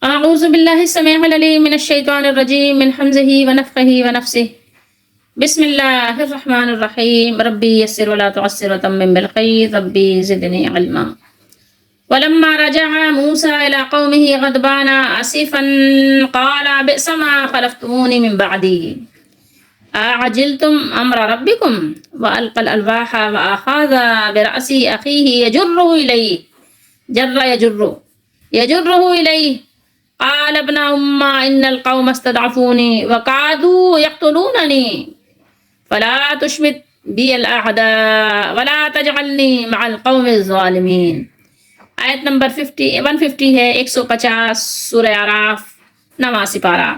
أعوذ بالله السميع العليم من الشيطان الرجيم من حمزه ونفخه ونفسه. بسم الله الرحمن الرحيم. ربي يسر ولا تعسر وتمم بالخير. ربي زدني علما. ولما رجع موسى إلى قومه غضبان آسفا قال بئس ما خلفتموني من بعدي أعجلتم أمر ربكم وألقى الألواح وأخذ برأس أخيه يجره إليه قال ابن أمة إن القوم استضعفوني وكادوا يقتلونني فلا تشمت بي الأعداء ولا تجعلني مع القوم الظالمين. آیت نمبر 150 ہے 150 سورہ اعراف 89 پارہ.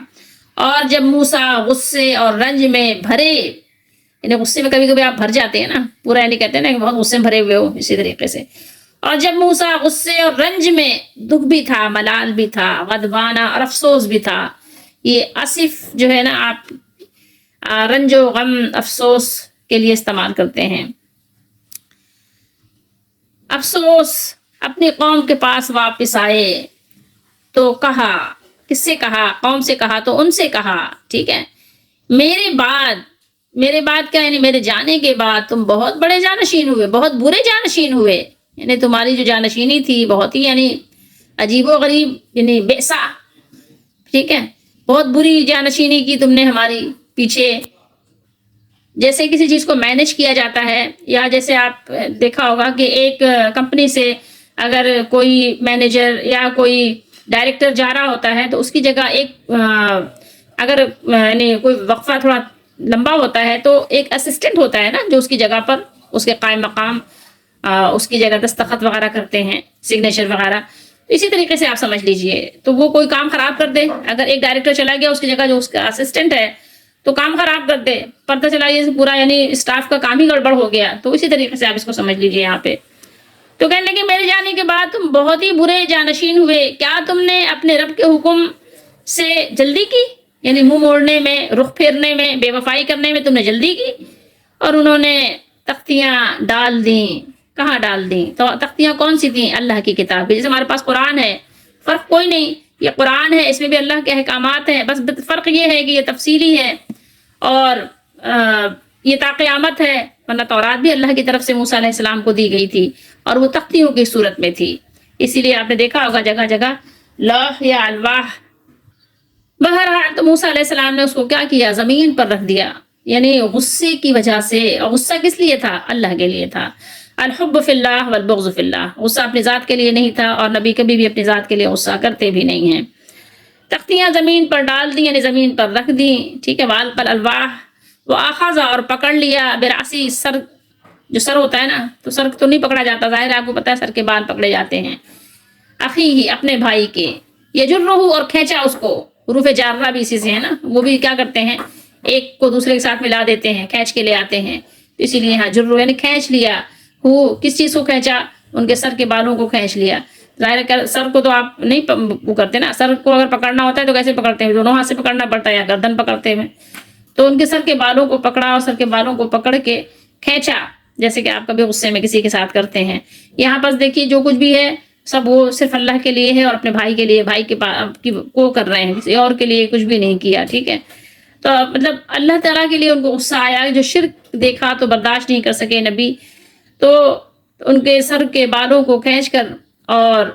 اور جب موسیٰ غصے اور رنج میں بھرے، یعنی غصے میں کبھی کبھی آپ بھر جاتے ہیں نا، پورا یعنی کہتے ہیں نا کہ بہت غصے میں بھرے ہوئے ہو، اسی طریقے سے. اور جب موسیٰ غصے اور رنج میں، دکھ بھی تھا، ملال بھی تھا، غضبانہ اور افسوس بھی تھا. یہ آصف جو ہے نا آپ رنج و غم افسوس کے لیے استعمال کرتے ہیں. افسوس اپنی قوم کے پاس واپس آئے تو کہا، کس سے کہا؟ قوم سے کہا تو ان سے کہا، ٹھیک ہے. میرے بعد کیا، یعنی میرے جانے کے بعد تم بہت بڑے جانشین ہوئے، بہت برے جانشین ہوئے. یعنی تمہاری جو جانشینی تھی بہت ہی یعنی عجیب و غریب، یعنی بئسا، ٹھیک ہے، بہت بری جانشینی کی تم نے ہماری پیچھے. جیسے کسی چیز کو مینج کیا جاتا ہے، یا جیسے آپ دیکھا ہوگا کہ ایک کمپنی سے اگر کوئی مینیجر یا کوئی ڈائریکٹر جا رہا ہوتا ہے تو اس کی جگہ ایک اگر یعنی کوئی وقفہ تھوڑا لمبا ہوتا ہے تو ایک اسسٹنٹ ہوتا ہے نا، جو اس کی جگہ پر اس کے قائم مقام اس کی جگہ دستخط وغیرہ کرتے ہیں، سگنیچر وغیرہ. اسی طریقے سے آپ سمجھ لیجئے تو وہ کوئی کام خراب کر دے، اگر ایک ڈائریکٹر چلا گیا اس کی جگہ جو اس کا اسسٹنٹ ہے تو کام خراب کر دے، پتہ چلا یہ پورا یعنی اسٹاف کا کام ہی گڑبڑ ہو گیا. تو اسی طریقے سے آپ اس کو سمجھ لیجئے یہاں پہ. تو کہنے لگے میرے جانے کے بعد تم بہت ہی برے جانشین ہوئے، کیا تم نے اپنے رب کے حکم سے جلدی کی، یعنی منہ موڑنے میں، رخ پھیرنے میں، بے وفائی کرنے میں تم نے جلدی کی. اور انہوں نے تختیاں ڈال دیں. کہاں ڈال دیں؟ تو تختیاں کون سی تھیں؟ اللہ کی کتاب. جیسے ہمارے پاس قرآن ہے، فرق کوئی نہیں، یہ قرآن ہے، اس میں بھی اللہ کے احکامات ہیں، بس فرق یہ ہے کہ یہ تفصیلی ہے اور یہ تا قیامت ہے. ورنہ تورات بھی اللہ کی طرف سے موسیٰ علیہ السلام کو دی گئی تھی اور وہ تختیوں کی صورت میں تھی. اسی لیے آپ نے دیکھا ہوگا جگہ جگہ لوح یا الواح. بہرحال تو موسیٰ علیہ السلام نے اس کو کیا کیا؟ زمین پر رکھ دیا. یعنی غصے کی وجہ سے. اور غصہ کس لیے تھا؟ اللہ کے لیے تھا. الحب فی اللہ والبغض فی اللہ. غصہ اپنی ذات کے لیے نہیں تھا، اور نبی کبھی بھی اپنی ذات کے لیے غصہ کرتے بھی نہیں ہیں. تختیاں زمین پر ڈال دی، یعنی زمین پر رکھ دی، ٹھیک ہے. والقى الالواح واخذ، اور پکڑ لیا، براسی، سر، جو سر ہوتا ہے نا، تو سر تو نہیں پکڑا جاتا، ظاہر ہے آپ کو پتا ہے سر کے بال پکڑے جاتے ہیں. اخیہ، اپنے بھائی کے. یجرہ، اور کھینچا اس کو. حروف جارہ بھی اسی سے ہے نا، وہ بھی کیا کرتے ہیں، ایک کو دوسرے کے ساتھ ملا دیتے ہیں، کھینچ کے لے آتے ہیں. اسی لیے یہاں جرہ یعنی کھینچ لیا. کس چیز کو کھینچا؟ ان کے سر کے بالوں کو کھینچ لیا. ظاہر ہے سر کو تو آپ نہیں وہ کرتے نا، سر کو اگر پکڑنا ہوتا ہے تو کیسے پکڑتے ہیں؟ دونوں ہاتھ سے پکڑنا پڑتا ہے، یا گردن پکڑتے ہیں. تو ان کے سر کے بالوں کو پکڑا، اور سر کے بالوں کو پکڑ کے کھینچا، جیسے کہ آپ کبھی غصے میں کسی کے ساتھ کرتے ہیں. یہاں پر دیکھیے جو کچھ بھی ہے سب وہ صرف اللہ کے لیے ہے اور اپنے بھائی کے لیے، بھائی کے کو کر رہے ہیں، کسی اور کے لیے کچھ بھی نہیں کیا، ٹھیک ہے. تو مطلب اللہ تعالیٰ کے لیے ان کو غصہ آیا. جو شرک دیکھا تو برداشت نہیں کر سکے نبی، تو ان کے سر کے بالوں کو کھینچ کر اور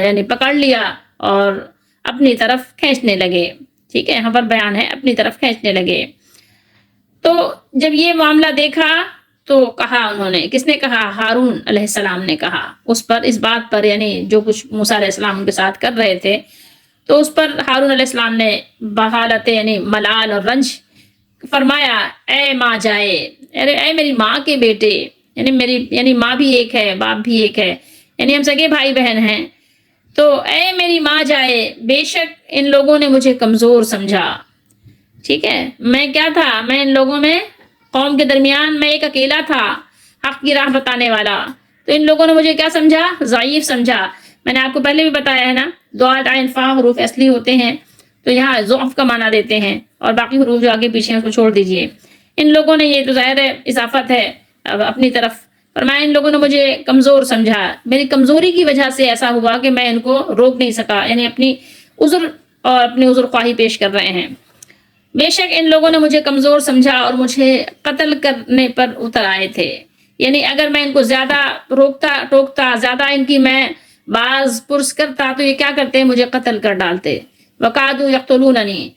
یعنی پکڑ لیا اور اپنی طرف کھینچنے لگے. ٹھیک ہے، یہاں پر بیان ہے اپنی طرف کھینچنے لگے. تو جب یہ معاملہ دیکھا تو کہا انہوں نے، کس نے کہا؟ ہارون علیہ السلام نے کہا اس پر، اس بات پر، یعنی جو کچھ موسیٰ علیہ السلام ان کے ساتھ کر رہے تھے تو اس پر ہارون علیہ السلام نے بحالت یعنی ملال اور رنج فرمایا، اے ماں جائے، اے میری ماں کے بیٹے، یعنی ماں بھی ایک ہے، باپ بھی ایک ہے، یعنی ہم سگے بھائی بہن ہیں. تو اے میری ماں جائے، بے شک ان لوگوں نے مجھے کمزور سمجھا. ٹھیک ہے، میں کیا تھا؟ میں ان لوگوں میں، قوم کے درمیان میں ایک اکیلا تھا، حق کی راہ بتانے والا. تو ان لوگوں نے مجھے کیا سمجھا؟ ضعیف سمجھا. میں نے آپ کو پہلے بھی بتایا ہے نا، ضاد عین فا حروف اصلی ہوتے ہیں تو یہاں ضعف کا معنی دیتے ہیں، اور باقی حروف جو آگے پیچھے ہیں اس کو چھوڑ دیجئے. ان لوگوں نے، یہ تو ظاہر ہے اضافت ہے اپنی طرف، فرمایا ان لوگوں نے مجھے کمزور سمجھا، میری کمزوری کی وجہ سے ایسا ہوا کہ میں ان کو روک نہیں سکا، یعنی اپنی عذر اور اپنی عذر خواہی پیش کر رہے ہیں. بے شک ان لوگوں نے مجھے کمزور سمجھا اور مجھے قتل کرنے پر اتر آئے تھے. یعنی اگر میں ان کو زیادہ روکتا ٹوکتا، زیادہ ان کی میں باز پرس کرتا تو یہ کیا کرتے، مجھے قتل کر ڈالتے. وقعدوا یقتلوننی.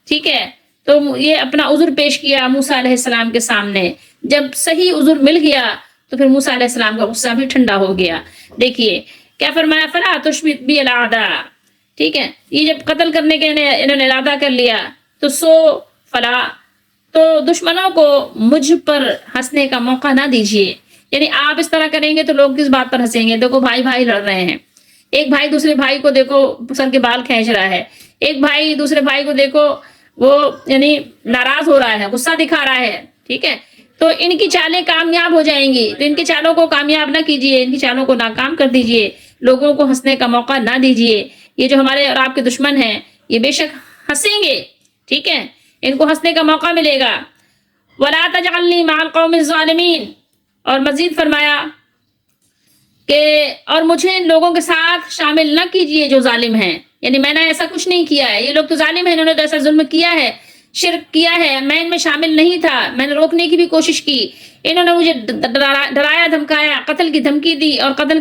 ٹھیک ہے، تو یہ اپنا عذر پیش کیا موسیٰ علیہ السلام کے سامنے. جب صحیح عذر مل گیا تو پھر موسیٰ علیہ السلام کا غصہ بھی ٹھنڈا ہو گیا. دیکھیے کیا فرمایا، فلا تشمت بی الاعداء. ٹھیک ہے، یہ جب قتل کرنے کے انہوں نے ارادہ کر لیا تو فلا، تو دشمنوں کو مجھ پر ہنسنے کا موقع نہ دیجیے. یعنی آپ اس طرح کریں گے تو لوگ کس بات پر ہنسیں گے؟ دیکھو بھائی بھائی لڑ رہے ہیں، ایک بھائی دوسرے بھائی کو دیکھو سر کے بال کھینچ رہا ہے، ایک بھائی دوسرے بھائی کو دیکھو وہ یعنی ناراض ہو رہا ہے، غصہ دکھا رہا ہے. ٹھیک ہے، تو ان کی چالیں کامیاب ہو جائیں گی. تو ان کی چالوں کو کامیاب نہ کیجیے، ان کی چالوں کو ناکام کر دیجیے، لوگوں کو ہنسنے کا موقع نہ دیجیے. یہ جو ہمارے اور آپ کے دشمن ہیں یہ بے شک ہنسیں گے. ٹھیک ہے، ان کو ہنسنے کا موقع ملے گا. وَلَا تَجْعَلْنِي مَعَ الْقَوْمِ الظَّالِمِينَ. اور مزید فرمایا کہ اور مجھے ان لوگوں کے ساتھ شامل نہ کیجیے جو ظالم ہیں. یعنی میں نے ایسا کچھ نہیں کیا ہے، یہ لوگ تو ظالم ہیں، انہوں نے تو ایسا ظلم کیا ہے، شرک کیا ہے، میں ان میں شامل نہیں تھا. میں نے روکنے کی بھی کوشش کی، انہوں نے مجھے ڈرایا دھمکایا، قتل کی دھمکی دی، اور قتل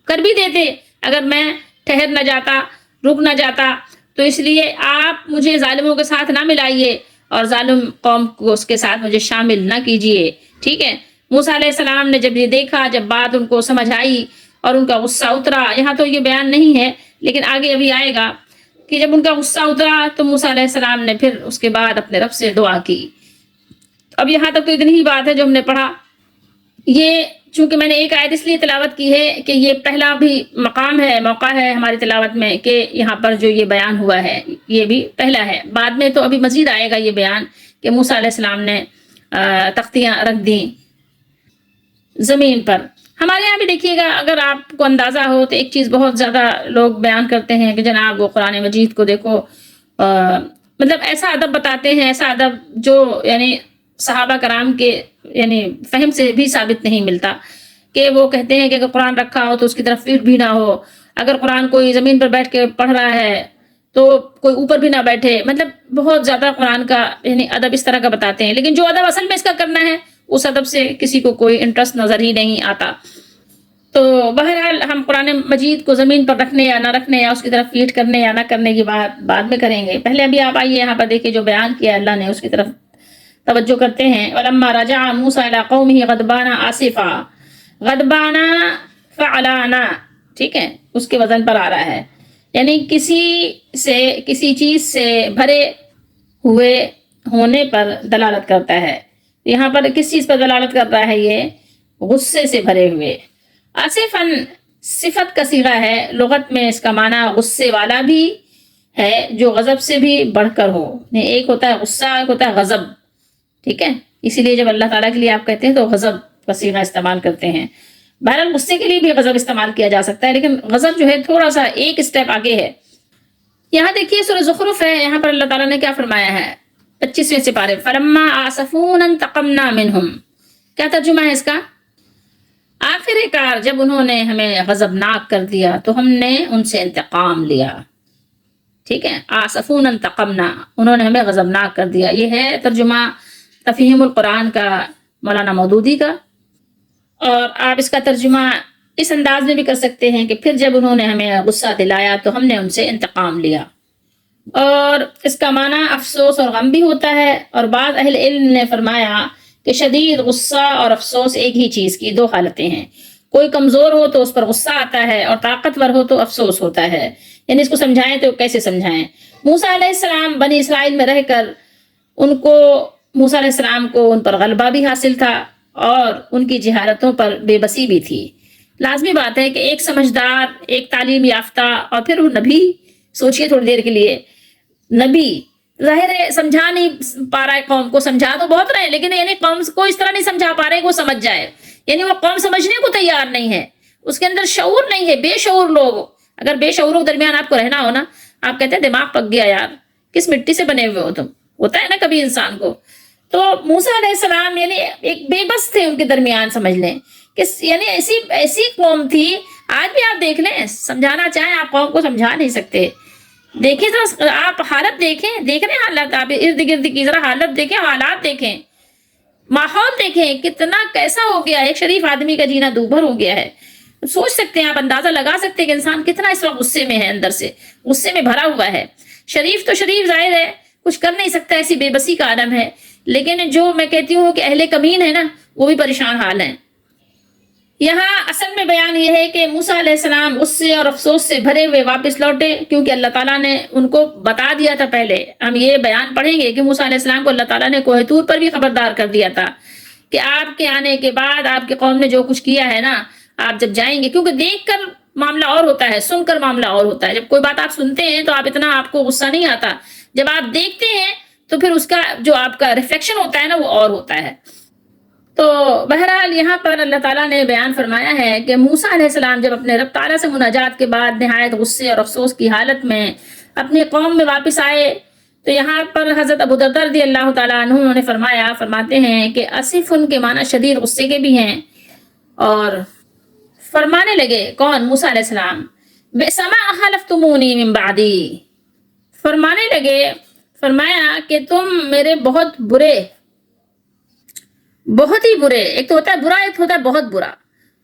کر بھی دیتے اگر میں ٹھہر نہ جاتا، رک نہ جاتا. تو اس لیے آپ مجھے ظالموں کے ساتھ نہ ملائیے اور ظالم قوم کو اس کے ساتھ مجھے شامل نہ کیجیے. ٹھیک ہے، موسیٰ علیہ السلام نے جب یہ دیکھا، جب بات ان کو سمجھ آئی اور ان کا غصہ اترا، یہاں تو یہ بیان نہیں ہے لیکن آگے ابھی آئے گا کہ جب ان کا غصہ اترا تو موسیٰ علیہ السلام نے پھر اس کے بعد اپنے رب سے دعا کی. اب یہاں تک تو اتنی ہی بات ہے جو ہم نے پڑھا. یہ چونکہ میں نے ایک آیت اس لیے تلاوت کی ہے کہ یہ پہلا بھی مقام ہے، موقع ہے ہماری تلاوت میں کہ یہاں پر جو یہ بیان ہوا ہے یہ بھی پہلا ہے. بعد میں تو ابھی مزید آئے گا یہ بیان کہ موسیٰ علیہ السلام نے تختیاں رکھ دیں زمین پر. ہمارے یہاں بھی دیکھیے گا، اگر آپ کو اندازہ ہو تو ایک چیز بہت زیادہ لوگ بیان کرتے ہیں کہ جناب وہ قرآن مجید کو دیکھو، مطلب ایسا ادب بتاتے ہیں، ایسا ادب جو یعنی صحابہ کرام کے یعنی فہم سے بھی ثابت نہیں ملتا. کہ وہ کہتے ہیں کہ اگر قرآن رکھا ہو تو اس کی طرف پیٹھ بھی نہ ہو، اگر قرآن کوئی زمین پر بیٹھ کے پڑھ رہا ہے تو کوئی اوپر بھی نہ بیٹھے. مطلب بہت زیادہ قرآن کا یعنی ادب اس طرح کا بتاتے ہیں، لیکن جو ادب اصل میں اس کا کرنا ہے اس ادب سے کسی کو کوئی انٹرسٹ نظر ہی نہیں آتا. تو بہرحال ہم قرآن مجید کو زمین پر رکھنے یا نہ رکھنے یا اس کی طرف فیٹ کرنے یا نہ کرنے کی بات بعد میں کریں گے. پہلے ابھی آپ آئیے یہاں پر دیکھیے جو بیان کیا اللہ نے اس کی طرف توجہ کرتے ہیں. وَلَمَّا رَجَعَ مُوسَىٰ إِلَىٰ قَوْمِهِ غَضْبَانَ آسِفًا. غضبانہ فعلانہ، ٹھیک ہے، اس کے وزن پر آ رہا ہے. یعنی کسی چیز سے بھرے ہوئے ہونے پر دلالت کرتا ہے. یہاں پر کس چیز پر دلالت کر رہا ہے؟ یہ غصے سے بھرے ہوئے. آصفاً صفت کا صیغہ ہے، لغت میں اس کا معنی غصے والا بھی ہے جو غضب سے بھی بڑھ کر ہو. ایک ہوتا ہے غصہ، ایک ہوتا ہے غضب. ٹھیک ہے، اسی لیے جب اللہ تعالیٰ کے لیے آپ کہتے ہیں تو غضب کا صیغہ استعمال کرتے ہیں. بہرحال غصے کے لیے بھی غضب استعمال کیا جا سکتا ہے، لیکن غضب جو ہے تھوڑا سا ایک اسٹیپ آگے ہے. یہاں دیکھیے سورہ زخرف ہے، یہاں پر اللہ تعالیٰ نے کیا فرمایا ہے 25ویں سپارے، فَلَمَّا آسَفُونَا انتَقَمْنَا مِنْهُمْ. کیا ترجمہ ہے اس کا؟ آخر کار جب انہوں نے ہمیں غضبناک کر دیا تو ہم نے ان سے انتقام لیا. ٹھیک ہے، آسفون انتقمنا، انہوں نے ہمیں غضبناک کر دیا. یہ ہے ترجمہ تفہیم القرآن کا مولانا مودودی کا. اور آپ اس کا ترجمہ اس انداز میں بھی کر سکتے ہیں کہ پھر جب انہوں نے ہمیں غصہ دلایا تو ہم نے ان سے انتقام لیا. اور اس کا معنی افسوس اور غم بھی ہوتا ہے. اور بعض اہل علم نے فرمایا کہ شدید غصہ اور افسوس ایک ہی چیز کی دو حالتیں ہیں. کوئی کمزور ہو تو اس پر غصہ آتا ہے اور طاقتور ہو تو افسوس ہوتا ہے. یعنی اس کو سمجھائیں تو کیسے سمجھائیں؟ موسیٰ علیہ السلام بنی اسرائیل میں رہ کر موسیٰ علیہ السلام کو ان پر غلبہ بھی حاصل تھا اور ان کی جہالتوں پر بے بسی بھی تھی. لازمی بات ہے کہ ایک سمجھدار، ایک تعلیم یافتہ اور پھر وہ نبی، سوچئے تھوڑی دیر کے لیے، نبی ظاہر ہے سمجھا نہیں پا رہا ہے قوم کو، سمجھا تو بہت رہے لیکن یعنی قوم کو اس طرح نہیں سمجھا پا رہے کہ وہ سمجھ جائے. یعنی وہ قوم سمجھنے کو تیار نہیں ہے، اس کے اندر شعور نہیں ہے. بے شعور لوگ، اگر بے شعوروں کے درمیان آپ کو رہنا ہو نا، آپ کہتے ہیں دماغ پک گیا یار، کس مٹی سے بنے ہوئے ہو تم، ہوتا ہے نا کبھی انسان کو. تو موسیٰ علیہ السلام یعنی ایک بے بس تھے ان کے درمیان، سمجھ لیں کہ یعنی ایسی قوم تھی. آج بھی آپ دیکھ لیں، سمجھانا چاہیں آپ قوم کو سمجھا نہیں سکتے. دیکھیں ذرا، آپ حالت دیکھیں، دیکھ رہے ہیں حالات، آپ ارد گرد کی ذرا حالت دیکھیں، حالات دیکھیں، ماحول دیکھیں کتنا کیسا ہو گیا ہے، ایک شریف آدمی کا جینا دوبھر ہو گیا ہے۔ سوچ سکتے ہیں آپ، اندازہ لگا سکتے ہیں کہ انسان کتنا اس وقت غصے میں ہے، اندر سے غصے میں بھرا ہوا ہے۔ شریف تو شریف ظاہر ہے کچھ کر نہیں سکتا، ایسی بے بسی کا عالم ہے، لیکن جو میں کہتی ہوں کہ اہل کمین ہے نا، وہ بھی پریشان حال ہیں۔ یہاں اصل میں بیان یہ ہے کہ موسیٰ علیہ السلام غصے اور افسوس سے بھرے ہوئے واپس لوٹے، کیونکہ اللہ تعالیٰ نے ان کو بتا دیا تھا پہلے۔ ہم یہ بیان پڑھیں گے کہ موسیٰ علیہ السلام کو اللہ تعالیٰ نے کوہ طور پر بھی خبردار کر دیا تھا کہ آپ کے آنے کے بعد آپ کے قوم نے جو کچھ کیا ہے نا، آپ جب جائیں گے، کیونکہ دیکھ کر معاملہ اور ہوتا ہے، سن کر معاملہ اور ہوتا ہے۔ جب کوئی بات آپ سنتے ہیں تو آپ اتنا آپ کو غصہ نہیں آتا، جب آپ دیکھتے ہیں تو پھر اس کا جو آپ کا ریفلیکشن ہوتا ہے نا، وہ اور ہوتا ہے۔ تو بہرحال یہاں پر اللہ تعالیٰ نے بیان فرمایا ہے کہ موسیٰ علیہ السلام جب اپنے رب تعالیٰ سے مناجات کے بعد نہایت غصے اور افسوس کی حالت میں اپنی قوم میں واپس آئے، تو یہاں پر حضرت ابو درداء رضی اللہ تعالیٰ عنہ نے فرماتے ہیں کہ اسف ان کے معنی شدید غصے کے بھی ہیں، اور فرمانے لگے، کون؟ موسیٰ علیہ السلام، بئس ما خلفتمونی من بعدی، فرمانے لگے، فرمایا کہ تم میرے بہت ہی برے، ایک تو ہوتا ہے برا، ایک تو ہوتا ہے بہت برا،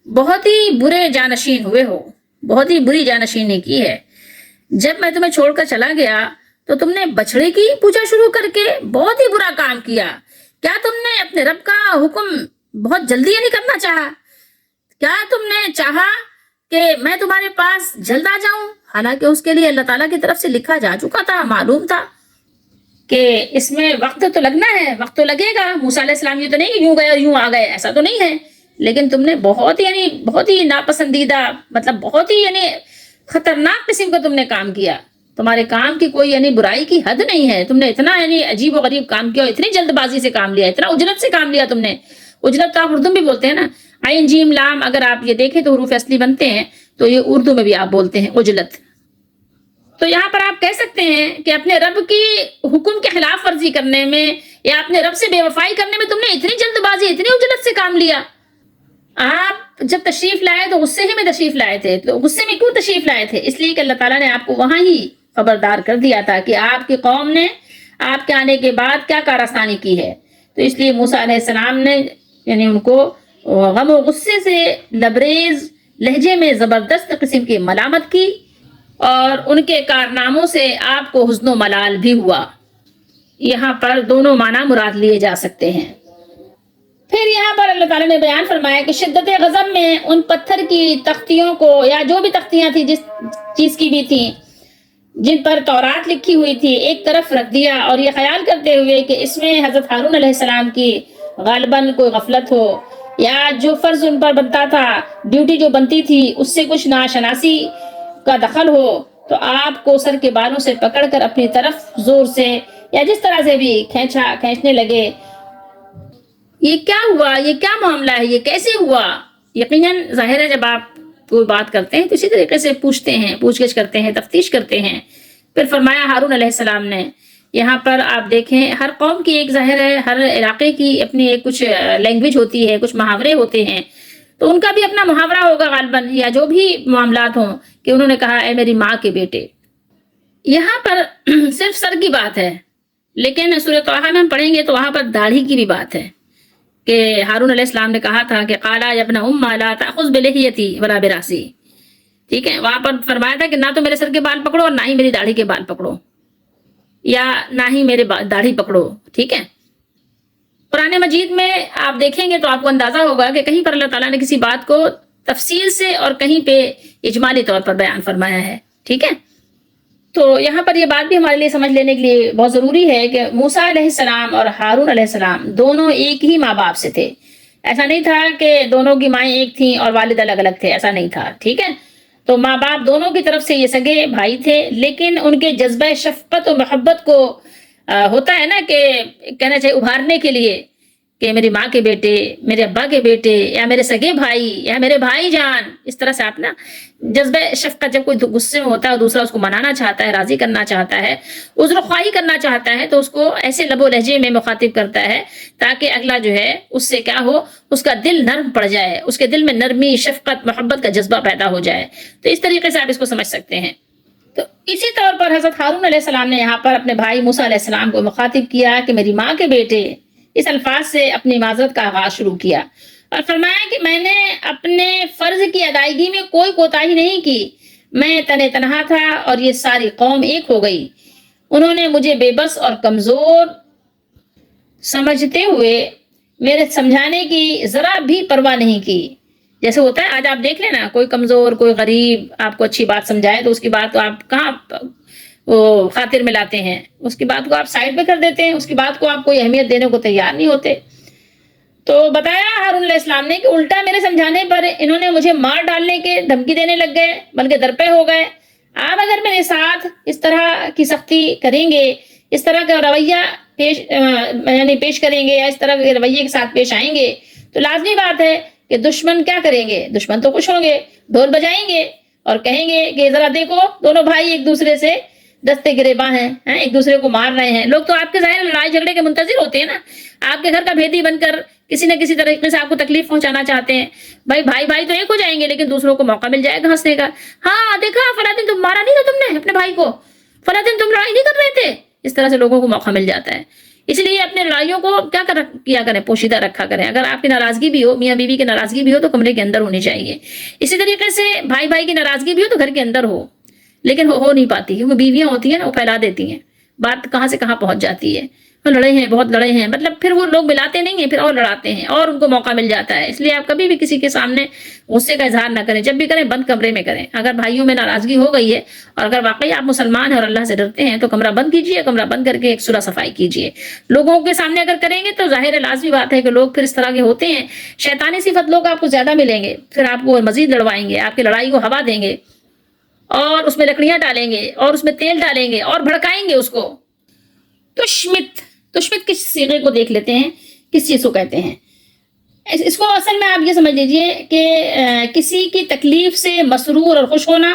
بہت ہی برے جانشین ہوئے ہو، بہت ہی بری جانشینی کی ہے۔ جب میں تمہیں چھوڑ کر چلا گیا تو تم نے بچڑے کی پوجا شروع کر کے بہت ہی برا کام کیا۔ کیا تم نے اپنے رب کا حکم بہت جلدی نہیں کرنا چاہا؟ کیا تم نے چاہا کہ میں تمہارے پاس جلد آ جاؤں؟ حالانکہ اس کے لیے اللہ تعالیٰ کی طرف سے لکھا جا چکا تھا، معلوم تھا کہ اس میں وقت تو لگنا ہے، وقت تو لگے گا۔ موسیٰ علیہ السلام یہ تو نہیں کہ یوں گئے اور یوں آ گئے، ایسا تو نہیں ہے، لیکن تم نے بہت ہی ناپسندیدہ، مطلب بہت ہی خطرناک قسم کا تم نے کام کیا۔ تمہارے کام کی کوئی برائی کی حد نہیں ہے، تم نے اتنا عجیب و غریب کام کیا، اتنی جلد بازی سے کام لیا، اتنا اجلت سے کام لیا تم نے۔ اجلت تو آپ اردو میں بھی بولتے ہیں نا، عین جیم لام، اگر آپ یہ دیکھیں تو حروف اصلی بنتے ہیں، تو یہ اردو میں بھی آپ بولتے ہیں اجلت۔ تو یہاں پر آپ کہہ سکتے ہیں کہ اپنے رب کی حکم کے خلاف ورزی کرنے میں یا اپنے رب سے بے وفائی کرنے میں تم نے اتنی جلد بازی، اتنی اجلت سے کام لیا۔ آپ جب تشریف لائے تو غصے ہی میں تشریف لائے تھے، تو غصے میں کیوں تشریف لائے تھے؟ اس لیے کہ اللہ تعالیٰ نے آپ کو وہاں ہی خبردار کر دیا تھا کہ آپ کی قوم نے آپ کے آنے کے بعد کیا کارستانی کی ہے۔ تو اس لیے موسیٰ علیہ السلام نے ان کو غم و غصے سے لبریز لہجے میں زبردست قسم کی ملامت کی، اور ان کے کارناموں سے آپ کو حزن و ملال بھی ہوا۔ یہاں پر دونوں معنی مراد لیے جا سکتے ہیں۔ پھر یہاں پر اللہ تعالیٰ نے بیان فرمایا کہ شدت غضب میں ان پتھر کی تختیوں کو، یا جو بھی تختیاں تھیں جس چیز کی بھی تھیں جن پر تورات لکھی ہوئی تھی، ایک طرف رکھ دیا، اور یہ خیال کرتے ہوئے کہ اس میں حضرت ہارون علیہ السلام کی غالباً کوئی غفلت ہو، یا جو فرض ان پر بنتا تھا، ڈیوٹی جو بنتی تھی، اس سے کچھ ناشناسی کا دخل ہو، تو آپ کو سر کے بالوں سے پکڑ کر اپنی طرف زور سے یا جس طرح سے بھی کھینچنے لگے۔ یہ کیا ہوا؟ یہ کیا معاملہ ہے؟ یہ کیسے ہوا؟ یقیناً ظاہر ہے جب آپ کوئی بات کرتے ہیں تو اسی طریقے سے پوچھتے ہیں، پوچھ گچھ کرتے ہیں، تفتیش کرتے ہیں۔ پھر فرمایا ہارون علیہ السلام نے، یہاں پر آپ دیکھیں ہر قوم کی ایک ظاہر ہے، ہر علاقے کی اپنی ایک کچھ لینگویج ہوتی ہے، کچھ محاورے ہوتے ہیں، تو ان کا بھی اپنا محاورہ ہوگا غالباً، یا جو بھی معاملات ہوں، کہ انہوں نے کہا اے میری ماں کے بیٹے۔ یہاں پر صرف سر کی بات ہے، لیکن سورہ طٰہٰ میں ہم پڑھیں گے تو وہاں پر داڑھی کی بھی بات ہے، کہ ہارون علیہ السلام نے کہا تھا کہ قالا یا ابن ام لا تأخذ بلحیتی ولا براسی، ٹھیک ہے، وہاں پر فرمایا تھا کہ نہ تو میرے سر کے بال پکڑو اور نہ ہی میری داڑھی کے بال پکڑو، یا نہ ہی میرے داڑھی پکڑو، ٹھیک ہے۔ قرآن مجید میں آپ دیکھیں گے تو آپ کو اندازہ ہوگا کہ کہیں پر اللہ تعالیٰ نے کسی بات کو تفصیل سے اور کہیں پہ اجمالی طور پر بیان فرمایا ہے، ٹھیک ہے۔ تو یہاں پر یہ بات بھی ہمارے لیے سمجھ لینے کے لیے بہت ضروری ہے کہ موسیٰ علیہ السلام اور ہارون علیہ السلام دونوں ایک ہی ماں باپ سے تھے، ایسا نہیں تھا کہ دونوں کی مائیں ایک تھیں اور والد الگ الگ تھے، ایسا نہیں تھا، ٹھیک ہے۔ تو ماں باپ دونوں کی طرف سے یہ سگے بھائی تھے، لیکن ان کے جذبہ شفقت و محبت کو ہوتا ہے نا کہ کہنا چاہیے ابھارنے کے لیے کہ میری ماں کے بیٹے، میرے ابا کے بیٹے، یا میرے سگے بھائی، یا میرے بھائی جان، اس طرح سے آپ نا جذبہ شفقت، جب کوئی غصے میں ہوتا ہے اور دوسرا اس کو منانا چاہتا ہے، راضی کرنا چاہتا ہے، عذر خواہی کرنا چاہتا ہے، تو اس کو ایسے لب و لہجے میں مخاطب کرتا ہے تاکہ اگلا جو ہے اس سے کیا ہو، اس کا دل نرم پڑ جائے، اس کے دل میں نرمی، شفقت، محبت کا جذبہ پیدا ہو جائے۔ تو اس طریقے سے آپ اس کو سمجھ سکتے ہیں۔ تو اسی طور پر حضرت ہارون علیہ السلام نے یہاں پر اپنے بھائی موسیٰ علیہ السلام کو مخاطب کیا کہ میری ماں کے بیٹے، اس الفاظ سے اپنی معذرت کا آغاز شروع کیا اور فرمایا کہ میں نے اپنے فرض کی ادائیگی میں کوئی کوتاہی نہیں کی، میں تنہا تھا اور یہ ساری قوم ایک ہو گئی، انہوں نے مجھے بے بس اور کمزور سمجھتے ہوئے میرے سمجھانے کی ذرا بھی پرواہ نہیں کی۔ جیسے ہوتا ہے آج آپ دیکھ لیں نا، کوئی کمزور، کوئی غریب آپ کو اچھی بات سمجھائے تو اس کی بات تو آپ کہاں وہ خاطر میں لاتے ہیں، اس کی بات کو آپ سائڈ پہ کر دیتے ہیں، اس کی بات کو آپ کوئی اہمیت دینے کو تیار نہیں ہوتے۔ تو بتایا ہارون علیہ السلام نے کہ الٹا میرے سمجھانے پر انہوں نے مجھے مار ڈالنے کے دھمکی دینے لگ گئے، بلکہ درپے ہو گئے۔ آپ اگر میرے ساتھ اس طرح کی سختی کریں گے، اس طرح کا رویہ پیش کریں گے یا اس طرح کے رویے کے ساتھ پیش آئیں گے تو لازمی بات ہے کہ دشمن کیا کریں گے، دشمن تو خوش ہوں گے، ڈھول بجائیں گے اور کہیں گے کہ ذرا دیکھو دونوں بھائی ایک دوسرے سے دستے گریباں ہیں، ایک دوسرے کو مار رہے ہیں۔ لوگ تو آپ کے ظاہر لڑائی جھگڑے کے منتظر ہوتے ہیں نا، آپ کے گھر کا بھیدی بن کر کسی نہ کسی طریقے سے آپ کو تکلیف پہنچانا چاہتے ہیں۔ بھائی تو ایک ہو جائیں گے لیکن دوسروں کو موقع مل جائے گا ہنسنے کا، ہاں دیکھا فلاں دن تم مارا نہیں تھا تم نے اپنے بھائی کو، فلاں دن تم لڑائی نہیں کر رہے تھے۔ اس طرح سے لوگوں کو موقع مل جاتا ہے۔ اس لیے اپنے لڑائیوں کو کیا کریں، پوشیدہ رکھا کریں۔ اگر آپ کی ناراضگی بھی ہو، میاں بیوی کی ناراضگی بھی ہو تو کمرے کے اندر ہونی چاہیے۔ اسی طریقے سے بھائی کی ناراضگی بھی ہو تو گھر کے اندر ہو، لیکن ہو نہیں پاتی کیونکہ بیویاں ہوتی ہیں نا، وہ پھیلا دیتی ہیں، بات کہاں سے کہاں پہنچ جاتی ہے۔ لڑے ہیں، بہت لڑے ہیں، مطلب پھر وہ لوگ ملاتے نہیں ہیں، پھر اور لڑاتے ہیں اور ان کو موقع مل جاتا ہے۔ اس لیے آپ کبھی بھی کسی کے سامنے غصے کا اظہار نہ کریں، جب بھی کریں بند کمرے میں کریں۔ اگر بھائیوں میں ناراضگی ہو گئی ہے اور اگر واقعی آپ مسلمان ہیں اور اللہ سے ڈرتے ہیں تو کمرہ بند کیجیے، کمرہ بند کر کے ایک صلح صفائی کیجیے۔ لوگوں کے سامنے اگر کریں گے تو ظاہر لازمی بات ہے کہ لوگ پھر اس طرح کے ہوتے ہیں، شیطانی صفت لوگ آپ کو زیادہ ملیں گے، پھر آپ کو مزید لڑوائیں گے، آپ کی لڑائی کو ہوا دیں گے اور اس میں لکڑیاں ڈالیں گے اور اس میں تیل ڈالیں گے اور بھڑکائیں گے اس کو۔ تشمت کس صیغے کو دیکھ لیتے ہیں، کس چیز کو کہتے ہیں۔ اس کو اصل میں آپ یہ سمجھ لیجئے کہ کسی کی تکلیف سے مسرور اور خوش ہونا،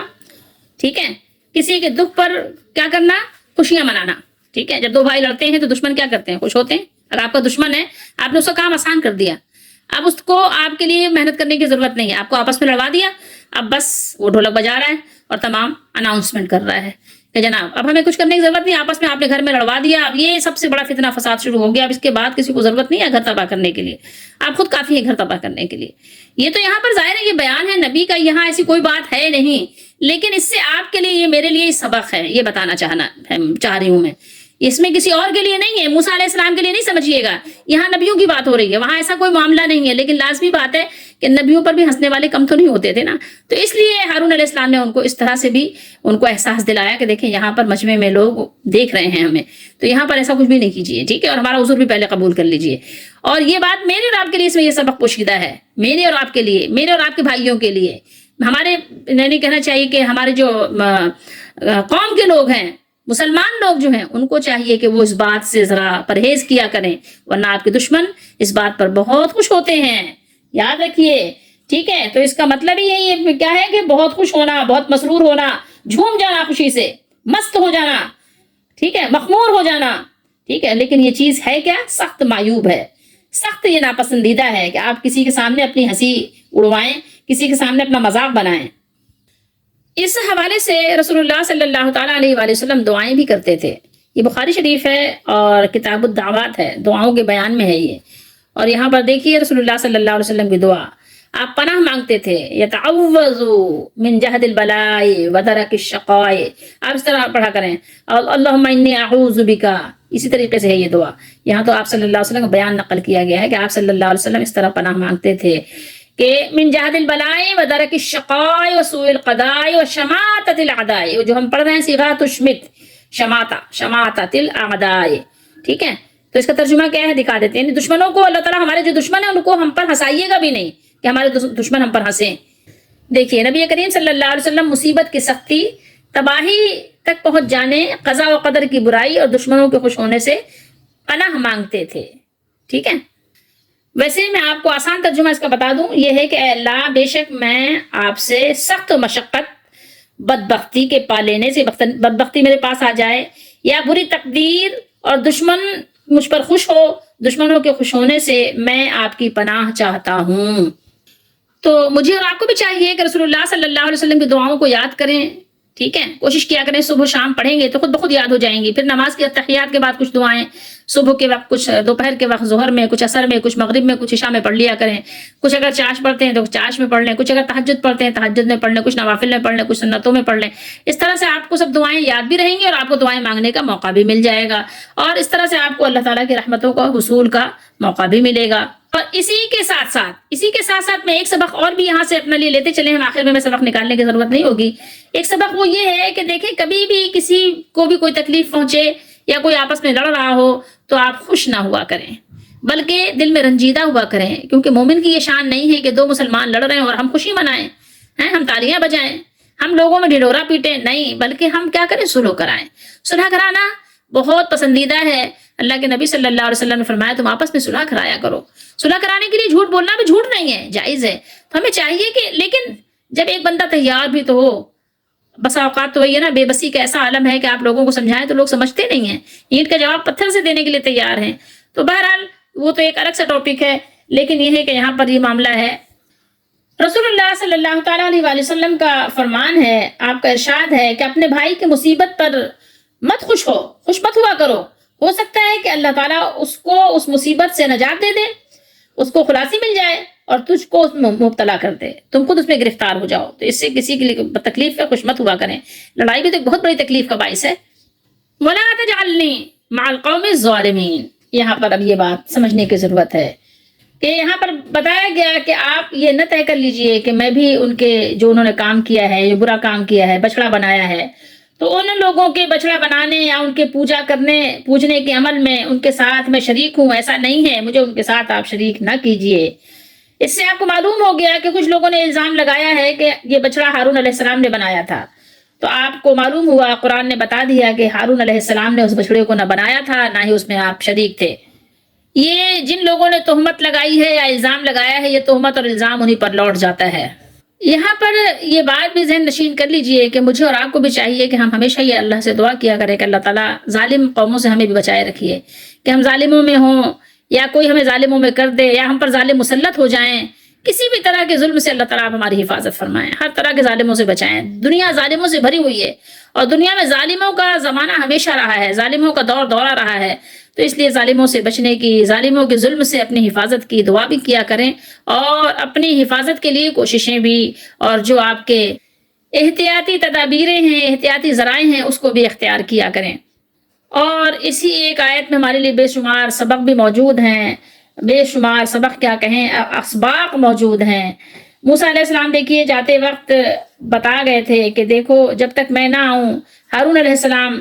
ٹھیک ہے، کسی کے دکھ پر کیا کرنا، خوشیاں منانا، ٹھیک ہے۔ جب دو بھائی لڑتے ہیں تو دشمن کیا کرتے ہیں، خوش ہوتے ہیں۔ اگر آپ کا دشمن ہے، آپ نے اس کا کام آسان کر دیا، اب اس کو آپ کے لیے محنت کرنے کی ضرورت نہیں ہے، آپ کو آپس میں لڑوا دیا، اب بس وہ ڈھولک بجا رہا ہے اور تمام اناؤنسمنٹ کر رہا ہے کہ جناب اب ہمیں کچھ کرنے کی ضرورت نہیں، آپس میں آپ نے گھر میں لڑوا دیا، اب یہ سب سے بڑا فتنہ فساد شروع ہو گیا، اب اس کے بعد کسی کو ضرورت نہیں ہے گھر تباہ کرنے کے لیے، آپ خود کافی ہیں گھر تباہ کرنے کے لیے۔ یہ تو یہاں پر ظاہر ہے یہ بیان ہے نبی کا، یہاں ایسی کوئی بات ہے نہیں، لیکن اس سے آپ کے لیے یہ میرے لیے سبق ہے، یہ بتانا چاہ رہی ہوں میں، اس میں کسی اور کے لیے نہیں ہے، موسیٰ علیہ السلام کے لیے نہیں سمجھیے گا، یہاں نبیوں کی بات ہو رہی ہے، وہاں ایسا کوئی معاملہ نہیں ہے، لیکن لازمی بات ہے کہ نبیوں پر بھی ہنسنے والے کم تو نہیں ہوتے تھے نا، تو اس لیے ہارون علیہ السلام نے ان کو اس طرح سے بھی ان کو احساس دلایا کہ دیکھیں یہاں پر مجمع میں لوگ دیکھ رہے ہیں ہمیں، تو یہاں پر ایسا کچھ بھی نہیں کیجیے، ٹھیک ہے، اور ہمارا عذر بھی پہلے قبول کر لیجیے۔ اور یہ بات میرے اور آپ کے لیے اس میں یہ سبق پوشیدہ ہے، میرے اور آپ کے لیے، میرے اور آپ کے بھائیوں کے لیے، ہمارے نہیں کہنا چاہیے کہ ہمارے جو قوم کے لوگ ہیں، مسلمان لوگ جو ہیں، ان کو چاہیے کہ وہ اس بات سے ذرا پرہیز کیا کریں، ورنہ آپ کے دشمن اس بات پر بہت خوش ہوتے ہیں، یاد رکھیے، ٹھیک ہے۔ تو اس کا مطلب ہی یہی کیا ہے کہ بہت خوش ہونا، بہت مسرور ہونا، جھوم جانا خوشی سے، مست ہو جانا، ٹھیک ہے، مخمور ہو جانا، ٹھیک ہے، لیکن یہ چیز ہے کیا، سخت معیوب ہے، سخت یہ ناپسندیدہ ہے کہ آپ کسی کے سامنے اپنی ہنسی اڑوائیں، کسی کے سامنے اپنا مذاق بنائیں۔ اس حوالے سے رسول اللہ صلی اللہ تعالیٰ علیہ وآلہ وسلم دعائیں بھی کرتے تھے، یہ بخاری شریف ہے اور کتاب الدعوات ہے، دعاؤں کے بیان میں ہے یہ، اور یہاں پر دیکھیے رسول اللہ صلی اللہ علیہ وسلم کی دعا، آپ پناہ مانگتے تھے، یتعوذوا من جہد البلاء ودرک الشقاء، آپ اس طرح پڑھا کریں، اللہم انی اعوذ بکا، اسی طریقے سے ہے یہ دعا۔ یہاں تو آپ صلی اللہ علیہ وسلم کا بیان نقل کیا گیا ہے کہ آپ صلی اللہ علیہ وسلم اس طرح پناہ مانگتے تھے کہ من جہد البلاء ودرک الشقاء وسوء القضاء وشماتۃ الاعداء، جو ہم پڑھ رہے ہیں صیغہ تشمت، شماتۃ الاعداء، ٹھیک ہے۔ تو اس کا ترجمہ کیا ہے دکھا دیتے ہیں، دشمنوں کو اللہ تعالیٰ، ہمارے جو دشمن ہیں ان کو ہم پر ہنسائیے گا بھی نہیں کہ ہمارے دشمن ہم پر ہنسیں۔ دیکھیے نبی کریم صلی اللہ علیہ وسلم مصیبت کی سختی، تباہی تک پہنچ جانے، قضاء و قدر کی برائی اور دشمنوں کے خوش ہونے سے پناہ مانگتے تھے، ٹھیک ہے۔ ویسے میں آپ کو آسان ترجمہ اس کا بتا دوں، یہ ہے کہ اے اللہ، بے شک میں آپ سے سخت مشقت، بدبختی کے پا لینے سے، بدبختی میرے پاس آ جائے یا بری تقدیر اور دشمن مجھ پر خوش ہو، دشمنوں کے خوش ہونے سے میں آپ کی پناہ چاہتا ہوں۔ تو مجھے اور آپ کو بھی چاہیے کہ رسول اللہ صلی اللہ علیہ وسلم کی دعاؤں کو یاد کریں، ٹھیک ہے، کوشش کیا کریں صبح شام پڑھیں گے تو خود بخود یاد ہو جائیں گی. پھر نماز کی تحیات کے بعد کچھ دعائیں صبح کے وقت، کچھ دوپہر کے وقت ظہر میں، کچھ عصر میں، کچھ مغرب میں، کچھ عشاء میں پڑھ لیا کریں. کچھ اگر چاش پڑھتے ہیں تو چاش میں پڑھ لیں، کچھ اگر تہجد پڑھتے ہیں تہجد میں پڑھ لیں، کچھ نوافل میں پڑھ لیں، کچھ سنتوں میں پڑھ لیں. اس طرح سے آپ کو سب دعائیں یاد بھی رہیں گی اور آپ کو دعائیں مانگنے کا موقع بھی مل جائے گا، اور اس طرح سے آپ کو اللہ تعالیٰ کی رحمتوں کا حصول کا موقع بھی ملے گا. اور اسی کے ساتھ ساتھ میں ایک سبق اور بھی یہاں سے اپنے لیے لیتے چلے ہیں. آخر میں سبق نکالنے کی ضرورت نہیں ہوگی. ایک سبق وہ یہ ہے کہ دیکھیں، کبھی بھی کسی کو بھی کوئی تکلیف پہنچے یا کوئی آپس میں لڑ رہا ہو تو آپ خوش نہ ہوا کریں، بلکہ دل میں رنجیدہ ہوا کریں. کیونکہ مومن کی یہ شان نہیں ہے کہ دو مسلمان لڑ رہے ہیں اور ہم خوشی منائیں، ہم تالیاں بجائیں، ہم لوگوں میں ڈھڈورا پیٹیں. نہیں، بلکہ ہم کیا کریں؟ صلح کرائیں. صلح کرانا بہت پسندیدہ ہے. اللہ کے نبی صلی اللہ علیہ وسلم نے فرمایا تم آپس میں صلح کرایا کرو. صلح کرانے کے لیے جھوٹ بولنا بھی جھوٹ نہیں ہے، جائز ہے. تو ہمیں چاہیے کہ، لیکن جب ایک بندہ تیار بھی تو ہو. بسا اوقات تو وہی ہے نا، بے بسی کا ایسا عالم ہے کہ آپ لوگوں کو سمجھائیں تو لوگ سمجھتے نہیں ہیں، اینٹ کا جواب پتھر سے دینے کے لیے تیار ہیں. تو بہرحال وہ تو ایک الگ سا ٹاپک ہے، لیکن یہ ہے کہ یہاں پر یہ معاملہ ہے. رسول اللہ صلی اللہ تعالیٰ علیہ وآلہ وسلم کا فرمان ہے، آپ کا ارشاد ہے کہ اپنے بھائی کی مصیبت پر مت خوش مت ہوا کرو. ہو سکتا ہے کہ اللہ تعالیٰ اس کو اس مصیبت سے نجات دے دے، اس کو خلاصی مل جائے اور تجھ کو اس میں مبتلا کر دے، تم خود اس میں گرفتار ہو جاؤ. تو اس سے کسی کے لیے تکلیف کا خوش مت ہوا کریں. لڑائی بھی تو ایک بہت بڑی تکلیف کا باعث ہے. وَلَا تَجْعَلْنِي مَعَ الْقَوْمِ الظَّالِمِينَ. یہاں پر اب یہ بات سمجھنے کی ضرورت ہے کہ یہاں پر بتایا گیا کہ آپ یہ نہ طے کر لیجئے کہ میں بھی ان کے جو انہوں نے کام کیا ہے، جو برا کام کیا ہے، بچڑا بنایا ہے، تو ان لوگوں کے بچڑا بنانے یا ان کے پوجنے کے عمل میں ان کے ساتھ میں شریک ہوں. ایسا نہیں ہے، مجھے ان کے ساتھ آپ شریک نہ کیجئے. اس سے آپ کو معلوم ہو گیا کہ کچھ لوگوں نے الزام لگایا ہے کہ یہ بچڑا ہارون علیہ السلام نے بنایا تھا. تو آپ کو معلوم ہوا، قرآن نے بتا دیا کہ ہارون علیہ السلام نے اس بچڑے کو نہ بنایا تھا، نہ ہی اس میں آپ شریک تھے. یہ جن لوگوں نے تہمت لگائی ہے یا الزام لگایا ہے، یہ تہمت اور الزام انہی پر لوٹ جاتا ہے. یہاں پر یہ بات بھی ذہن نشین کر لیجئے کہ مجھے اور آپ کو بھی چاہیے کہ ہم ہمیشہ یہ اللہ سے دعا کیا کریں کہ اللہ تعالیٰ ظالم قوموں سے ہمیں بھی بچائے رکھیے، کہ ہم ظالموں میں ہوں یا کوئی ہمیں ظالموں میں کر دے یا ہم پر ظالم مسلط ہو جائیں. کسی بھی طرح کے ظلم سے اللہ تعالیٰ آپ ہماری حفاظت فرمائیں، ہر طرح کے ظالموں سے بچائیں. دنیا ظالموں سے بھری ہوئی ہے اور دنیا میں ظالموں کا زمانہ ہمیشہ رہا ہے، ظالموں کا دورہ رہا ہے. تو اس لیے ظالموں سے بچنے کی، ظالموں کے ظلم سے اپنی حفاظت کی دعا بھی کیا کریں، اور اپنی حفاظت کے لیے کوششیں بھی، اور جو آپ کے احتیاطی تدابیریں ہیں، احتیاطی ذرائع ہیں، اس کو بھی اختیار کیا کریں. اور اسی ایک آیت میں ہمارے لیے بے شمار سبق بھی موجود ہیں، بے شمار سبق کیا کہیں، اسباق موجود ہیں. موسیٰ علیہ السلام دیکھیے جاتے وقت بتا گئے تھے کہ دیکھو جب تک میں نہ آؤں، ہارون علیہ السلام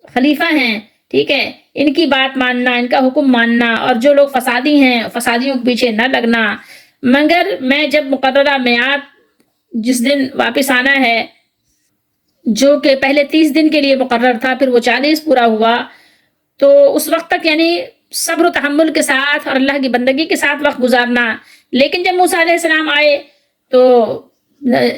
خلیفہ ہیں، ٹھیک ہے، ان کی بات ماننا، ان کا حکم ماننا، اور جو لوگ فسادی ہیں فسادیوں کے پیچھے نہ لگنا. مگر میں جب مقررہ میعاد جس دن واپس آنا ہے، جو کہ پہلے 30 دن کے لیے مقرر تھا، پھر وہ 40 پورا ہوا، تو اس وقت تک یعنی صبر و تحمل کے ساتھ اور اللہ کی بندگی کے ساتھ وقت گزارنا. لیکن جب موسیٰ علیہ السلام آئے تو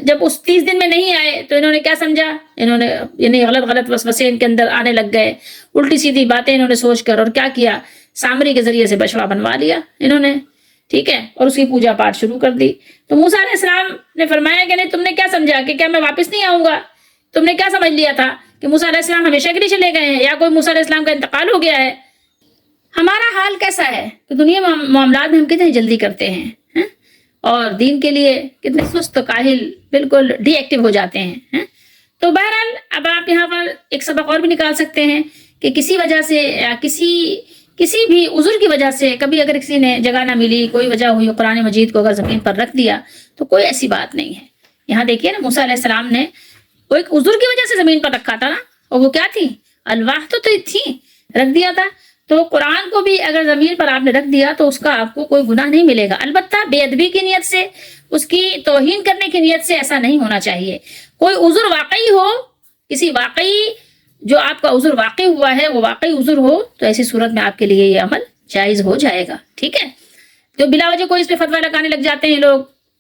جب اس 30 دن میں نہیں آئے تو انہوں نے کیا سمجھا، انہوں نے یعنی غلط وسوسے ان کے اندر آنے لگ گئے، الٹی سیدھی باتیں انہوں نے سوچ کر، اور کیا کیا، سامری کے ذریعے سے بچڑا بنوا لیا انہوں نے، ٹھیک ہے، اور اس کی پوجا پاٹ شروع کر دی. تو موسیٰ علیہ السلام نے فرمایا کہ نہیں، تم نے کیا سمجھا کہ کیا میں واپس نہیں آؤں گا؟ تم نے کیا سمجھ لیا تھا کہ موسیٰ علیہ السلام ہمیشہ کے لیے چلے گئے ہیں یا کوئی موسیٰ علیہ السلام کا انتقال ہو گیا ہے؟ ہمارا حال کیسا ہے کہ دنیا معاملات میں ہم کتنی جلدی کرتے ہیں، اور دین کے لیے کتنے سست کاہل، بالکل ڈی ایکٹیو ہو جاتے ہیں. تو بہرحال اب آپ یہاں پر ایک سبق اور بھی نکال سکتے ہیں کہ کسی وجہ سے یا کسی بھی عذر کی وجہ سے کبھی اگر کسی نے جگہ نہ ملی، کوئی وجہ ہوئی، قرآن مجید کو اگر زمین پر رکھ دیا تو کوئی ایسی بات نہیں ہے. یہاں دیکھیے نا، موسیٰ علیہ السلام نے وہ ایک عذر کی وجہ سے زمین پر رکھا تھا نا، اور وہ کیا تھی؟ الواح تو تھی، رکھ دیا تھا. تو قرآن کو بھی اگر زمین پر آپ نے رکھ دیا تو اس کا آپ کو کوئی گناہ نہیں ملے گا. البتہ بے ادبی کی نیت سے، اس کی توہین کرنے کی نیت سے ایسا نہیں ہونا چاہیے. کوئی عذر واقعی ہو، کسی واقعی جو آپ کا عذر واقع ہوا ہے وہ واقعی عذر ہو، تو ایسی صورت میں آپ کے لیے یہ عمل جائز ہو جائے گا، ٹھیک ہے. تو بلا وجہ کوئی اس پہ فتویٰ لگانے لگ جاتے ہیں لوگ،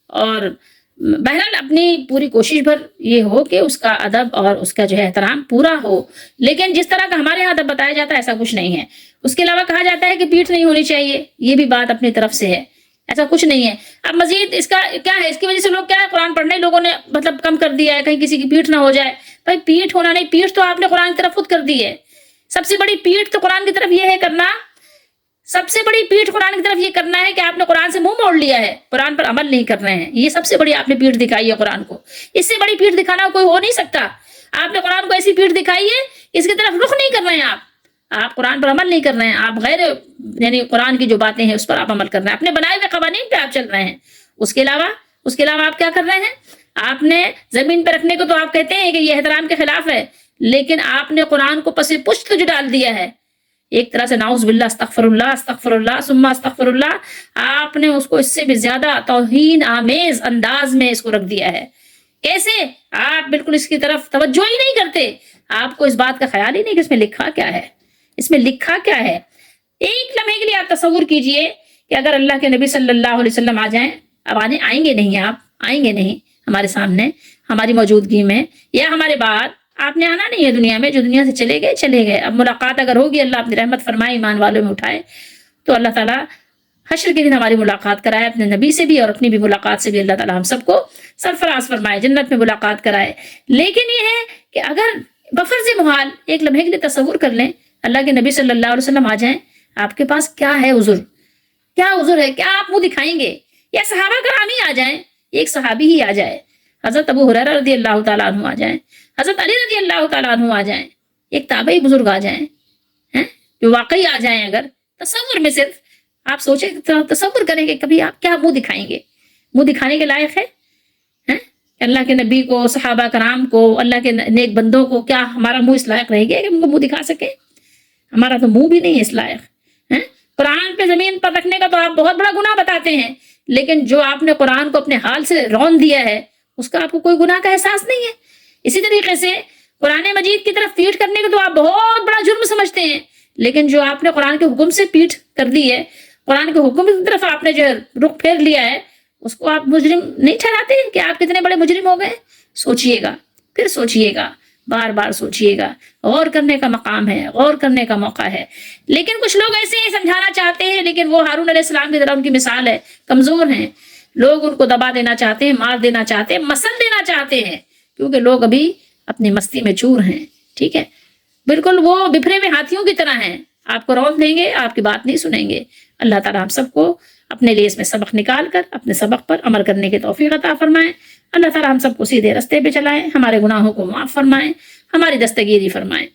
اور بہرحال اپنی پوری کوشش بھر یہ ہو کہ اس کا ادب اور اس کا جو ہے احترام پورا ہو. لیکن جس طرح کا ہمارے یہاں ادب بتایا جاتا ہے ایسا کچھ نہیں ہے. اس کے علاوہ کہا جاتا ہے کہ پیٹھ نہیں ہونی چاہیے، یہ بھی بات اپنی طرف سے ہے، ایسا کچھ نہیں ہے. اب مزید اس کا کیا ہے، اس کی وجہ سے لوگ کیا ہے، قرآن پڑھنے لوگوں نے مطلب کم کر دیا ہے، کہیں کسی کی پیٹھ نہ ہو جائے. بھائی پیٹھ ہونا نہیں، پیٹھ تو آپ نے قرآن کی طرف خود کر دی ہے. سب سے بڑی پیٹھ تو قرآن کی طرف یہ ہے کرنا، سب سے بڑی پیٹھ قرآن کی طرف یہ کرنا ہے کہ آپ نے قرآن سے منہ موڑ لیا ہے، قرآن پر عمل نہیں کر رہے ہیں. یہ سب سے بڑی آپ نے پیٹھ دکھائی ہے قرآن کو. اس سے بڑی پیٹھ دکھانا کوئی ہو نہیں سکتا. آپ نے قرآن کو ایسی پیٹھ دکھائی ہے، اس کی طرف رخ نہیں کر رہے ہیں آپ قرآن پر عمل نہیں کر رہے ہیں، آپ غیر یعنی قرآن کی جو باتیں ہیں اس پر آپ عمل کر رہے ہیں، اپنے بنائے ہوئے قوانین پہ آپ چل رہے ہیں. اس کے علاوہ آپ کیا کر رہے ہیں؟ آپ نے زمین پہ رکھنے کو تو آپ کہتے ہیں کہ یہ احترام کے خلاف ہے، لیکن آپ نے قرآن کو پس پشت جو ڈال دیا ہے، ایک طرح سے نعوذ باللہ استغفر اللہ ثم استغفر اللہ، آپ نے اس کو اس سے بھی زیادہ توہین آمیز انداز میں اس کو رکھ دیا ہے. کیسے؟ آپ بالکل اس کی طرف توجہ ہی نہیں کرتے، آپ کو اس بات کا خیال ہی نہیں کہ اس میں لکھا کیا ہے، اس میں لکھا کیا ہے. ایک لمحے کے لیے آپ تصور کیجئے کہ اگر اللہ کے نبی صلی اللہ علیہ وسلم آ جائیں، اب آئیں گے نہیں، آپ آئیں گے نہیں ہمارے سامنے ہماری موجودگی میں، یا ہمارے بعد آپ نے آنا نہیں ہے دنیا میں، جو دنیا سے چلے گئے. اب ملاقات اگر ہوگی، اللہ اپنی رحمت فرمائے ایمان والوں میں اٹھائے، تو اللہ تعالیٰ حشر کے دن ہماری ملاقات کرائے اپنے نبی سے بھی اور اپنی بھی ملاقات سے بھی اللہ تعالیٰ ہم سب کو سرفراز فرمائے، جنت میں ملاقات کرائے. لیکن یہ ہے کہ اگر بفرض محال ایک لمحے کے لیے تصور کر لیں اللہ کے نبی صلی اللہ علیہ وسلم آ جائیں، آپ کے پاس کیا ہے عذر؟ کیا عذر ہے؟ کیا آپ منہ دکھائیں گے؟ یا صحابہ کرام ہی آ جائیں، ایک صحابی ہی آ جائے، حضرت ابو ہریرہ رضی اللہ تعالیٰ عنہ آ جائیں، حضرت علی رضی اللہ تعالیٰ عنہ آ جائیں، ایک تابعی بزرگ آ جائیں، جو واقعی آ جائیں، اگر تصور میں صرف آپ سوچیں، تصور کریں کہ کبھی آپ کیا منہ دکھائیں گے؟ منہ دکھانے کے لائق ہے اللہ کے نبی کو، صحابہ کرام کو، اللہ کے نیک بندوں کو؟ کیا ہمارا منہ اس لائق رہ گیا کہ ہم کو منہ دکھا سکیں؟ ہمارا تو منہ بھی نہیں ہے اس لائق. قرآن پہ زمین پر رکھنے کا تو آپ بہت بڑا گناہ بتاتے ہیں، لیکن جو آپ نے قرآن کو اپنے حال سے رون دیا ہے اس کا آپ کو کوئی گناہ کا احساس نہیں ہے. اسی طریقے سے قرآن مجید کی طرف پیٹھ کرنے کو تو آپ بہت بڑا جرم سمجھتے ہیں، لیکن جو آپ نے قرآن کے حکم سے پیٹھ کر دی ہے، قرآن کے حکم کی طرف آپ نے جو رخ پھیر لیا ہے، اس کو آپ مجرم نہیں ٹھہراتے کہ آپ کتنے بڑے مجرم ہو گئے؟ سوچئے گا، پھر سوچئے گا، بار بار سوچئے گا. غور کرنے کا مقام ہے، غور کرنے کا موقع ہے. لیکن کچھ لوگ ایسے ہی سمجھانا چاہتے ہیں، لیکن وہ ہارون علیہ السلام کی طرح ان کی مثال ہے، کمزور ہیں. لوگ ان کو دبا دینا چاہتے ہیں، مار دینا چاہتے ہیں، مسل دینا چاہتے ہیں، کیونکہ لوگ ابھی اپنی مستی میں چور ہیں. ٹھیک ہے، بالکل وہ بکھرے ہوئے ہاتھیوں کی طرح ہیں، آپ کو رون دیں گے، آپ کی بات نہیں سنیں گے. اللہ تعالیٰ ہم سب کو اپنے لیے اس میں سبق نکال کر اپنے سبق پر عمل کرنے کی توفیق عطا فرمائیں. اللہ تعالیٰ ہم سب کو سیدھے رستے پہ چلائیں، ہمارے گناہوں کو معاف فرمائیں، ہماری دستگیری فرمائیں.